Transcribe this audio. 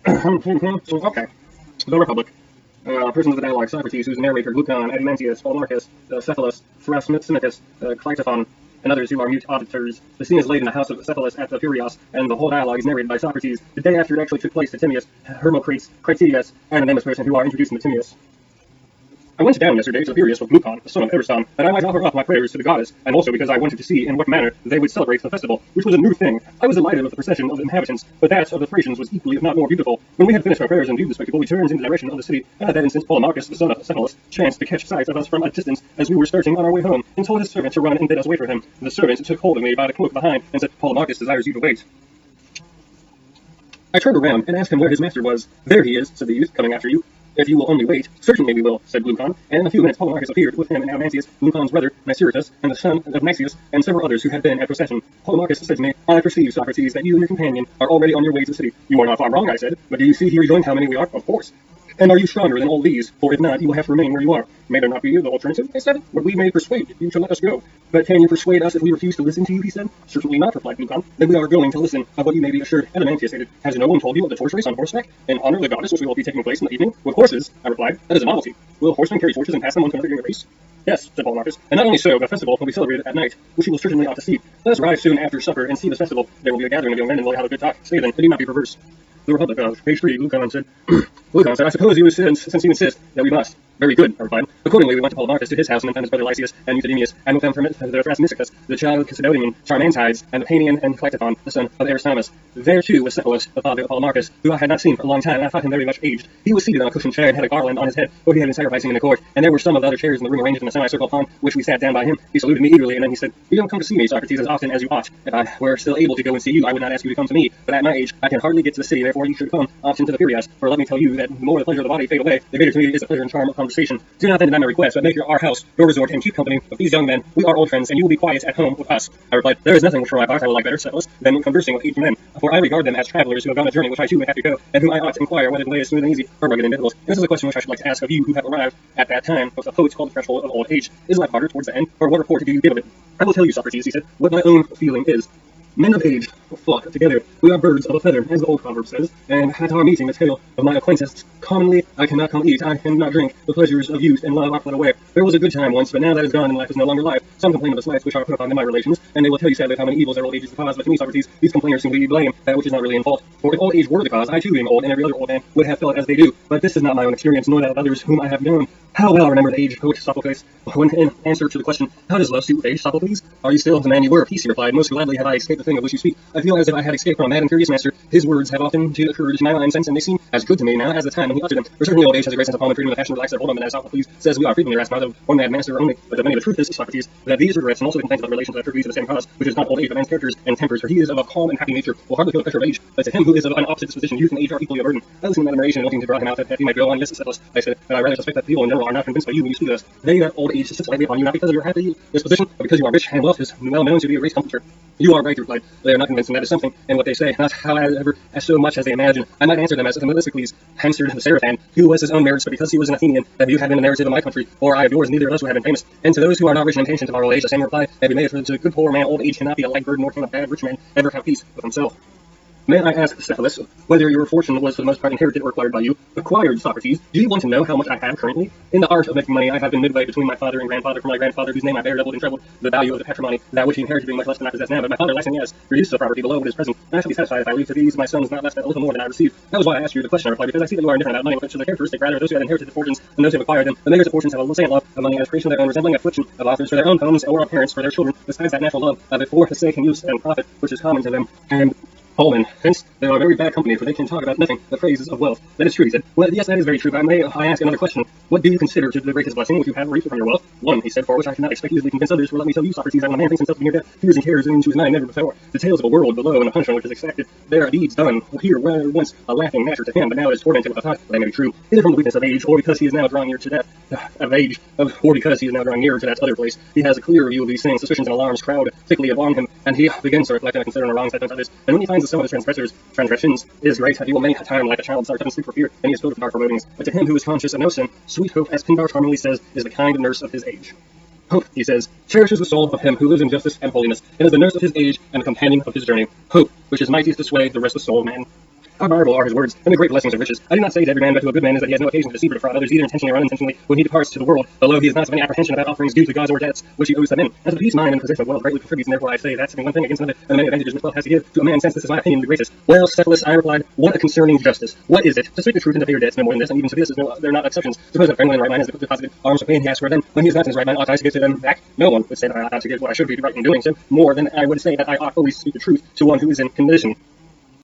Okay. The Republic. Persons of the dialogue: Socrates, whose narrator, Glucon, Adimantius, Polemarchus, Cephalus, Phrasmitus, Cleitophon, and others who are mute auditors. The scene is laid in the house of Cephalus at the Furios, and the whole dialogue is narrated by Socrates. The day after it actually took place to Timaeus, Hermocrates, Critias, and a nameless person who are introduced in the Timaeus. I went down yesterday to the Furious with Glucon, the son of Eriston, that I might offer up my prayers to the goddess, and also because I wanted to see in what manner they would celebrate the festival, which was a new thing. I was delighted with the procession of the inhabitants, but that of the Thracians was equally, if not more, beautiful. When we had finished our prayers and viewed the spectacle, we turned in the direction of the city, and at that instant Polemarchus, the son of Cephalus, chanced to catch sight of us from a distance as we were starting on our way home, and told his servant to run and bid us wait for him. The servant took hold of me by the cloak behind, and said, "Polemarchus desires you to wait." I turned around and asked him where his master was. "There he is," said the youth, "coming after you. If you will only wait." "Certainly we will," said Glucon, and in a few minutes Polemarchus appeared, with him and Adimantius, Glucon's brother, Niceratus, and the son of Niceus, and several others who had been at procession. Polemarchus said to me, "I perceive, Socrates, that you and your companion are already on your way to the city." "You are not far wrong," I said, "but do you see here joined how many we are?" "Of course." "And are you stronger than all these? For if not, you will have to remain where you are." "May there not be the alternative?" I said. "But we may persuade you to let us go." "But can you persuade us if we refuse to listen to you?" he said. "Certainly not," replied Glucon. "Then we are going to listen, of what you may be assured." Adimantius stated, "Has no one told you of the torch race on horseback, in honor of the goddess, which will be taking place in the evening?" "With horses," I replied. "That is a novelty. Will horsemen carry torches and pass them on to another during the race?" "Yes," said Polemarchus, "and not only so, but a festival will be celebrated at night, which you will certainly ought to see. Let us arrive soon after supper and see this festival. There will be a gathering of young men, and we'll have a good talk. Stay then, and do not be perverse." The Republic of page 3, Glucon said, "I suppose you insist, since you insist, that we must." "Very good," I replied. Accordingly, we went to Polemarchus to his house, and then found his brother Lysias and Euthydemus, and with them the Phrasmiticus, the child of Cassiodonian, Charmantides, and Panion and Cleitophon, the son of Aristomus. There too was Cephalus, the father of Polemarchus, who I had not seen for a long time, and I thought him very much aged. He was seated on a cushioned chair and had a garland on his head, for he had been sacrificing in the court, and there were some of the other chairs in the room arranged in a semicircle upon which we sat down by him. He saluted me eagerly, and then he said, "You don't come to see me, Socrates, as often as you ought. If I were still able to go and see you, I would not ask you to come to me, but at my age I can hardly get to the city, therefore you should come often to the Furious, for let me tell you that the more the pleasure of the body fade away, the greater to me is the pleasure and charm of conversation. Do not then deny my request, but make our house your resort, and keep company with these young men. We are old friends, and you will be quiet at home with us." I replied, "There is nothing which for my part I will like better, Cephalus, than conversing with aged men, for I regard them as travelers who have gone a journey which I too may have to go, and whom I ought to inquire whether the way is smooth and easy, or rugged and difficult. And this is a question which I should like to ask of you who have arrived at that time with a poet called the threshold of old age. Is life harder towards the end, or what report do you give of it?" "I will tell you, Socrates," he said, "what my own feeling is. Men of age flock together. We are birds of a feather, as the old proverb says, and at our meeting the tale of my acquaintance, commonly I cannot come eat, I cannot drink, the pleasures of youth and love are fled away. There was a good time once, but now that is gone and life is no longer life. Some complain of the slights which are put upon them by relations, and they will tell you sadly how many evils their old age is the cause, but to me, Socrates, these complainers seem to blame that which is not really in fault. For if old age were the cause, I too being old, and every other old man would have felt as they do, but this is not my own experience, nor that of others whom I have known. How well I remember the aged poet Sophocles, when in answer to the question, 'How does love suit with age, Sophocles? Are you still the man you were?' Peace," he replied, "most gladly have I escaped the thing of which you speak. I feel as if I had escaped from a mad and furious master. His words have often occurred to my mind since, and they seem as good to me now as the time when he uttered them. For certainly old age has a great sense of calm and freedom and the passion relaxed at old men, as Sophocles says we are frequently harassed by the one mad master only. But the many of the truth is, Socrates, that these regrets and also the complaints of the relations that attribute to the same cause, which is not old age but man's characters and tempers, for he is of a calm and happy nature, will hardly feel the pressure of age, but to him who is of an opposite disposition, youth and age are equally a burden." I listened with admiration and wanting to draw him out that he might go on. "Yes, Cephalus," I said, "but I rather suspect that people in general are not convinced by you when you speak of us. They that old age sits lightly upon you, not because of your happy disposition, but because you are rich, and wealth is well known to be a race comforter." "You are right," he replied. "They are not convinced, and that is something, and what they say, not however as so much as they imagine. I might answer them as Themistocles answered the Seraphan, who was his own merits, but because he was an Athenian, have you had been a narrative of my country, or I of yours, neither of us would have been famous. And to those who are not rich and impatient of our old age, the same reply that we made to a good poor man, old age cannot be a light burden, nor can a bad rich man ever have peace with himself." "May I ask, Cephalus, whether your fortune was for the most part inherited or acquired by you?" "Acquired, Socrates. Do you want to know how much I have currently? In the art of making money, I have been midway between my father and grandfather, for my grandfather, whose name I bear, doubled and trebled the value of the patrimony, that which he inherited being much less than I possess now. But my father, Lysias, reduced the property below what is present, and I shall be satisfied if I leave to these my sons not less than a little more than I received. That was why I asked you the question," I replied, "because I see that you are indifferent about money, which is a characteristic rather of those who have inherited the fortunes than those who have acquired them. The makers of fortunes have a scant love of money as creation of their own, resembling affliction of authors for their own poems, or of parents for their children, besides that natural love of it for the sake and use and profit which is common to them and all men. Hence, they are a very bad company, for they can talk about nothing but praises of wealth." "That is true," he said. "Well, yes, that is very true, but may I ask another question? What do you consider to be the greatest blessing which you have reaped from your wealth?" "One," he said, "for which I cannot expect easily to convince others, for let me tell you, Socrates, that when a man thinks himself to be near death, fears and cares into his mind never before. The tales of a world below and the punishment which is exacted, there are deeds done here were once a laughing matter to him, but now it is tormented with a thought that may be true, either from the weakness of age, or because he is now drawing near to death, or because he is now drawing nearer to that other place. He has a clear view of these things, suspicions and alarms crowd thickly upon him, and he begins to reflect and consider the wrongs that done others. And when he finds the sum of his transgressions is great, he will many a time like a child start to sleep for fear, and he is filled with dark forebodings. But to him who is conscious of no sin, sweet hope, as Pindar charmingly says, is the kind nurse of his age. Hope, he says, cherishes the soul of him who lives in justice and holiness, and is the nurse of his age and the companion of his journey. Hope, which is mightiest to sway the restless soul of man. How marvel are his words, and the great blessings of riches. I do not say to every man, but to a good man is that he has no occasion to deceive or defraud others, either intentionally or unintentionally, when he departs to the world. Below he is not of any apprehension about offerings due to gods or debts, which he owes them in. As the peace, mind, and possession of wealth greatly contributes, and therefore I say that, setting one thing against another, and the many advantages which wealth has to give, to a man since this is my opinion the greatest. Well, Cephalus, I replied, what a concerning justice. What is it? To speak the truth and to pay your debts, no more than this, and even to this is no, they're not exceptions. Suppose that a friend when in right mind has deposited arms of pain, he asks for them. When he is not in his right mind, ought I to give to them back? No one would say that I ought not to give what I should be right in doing so, more than I would say that I ought always to speak the truth to one who is in condition.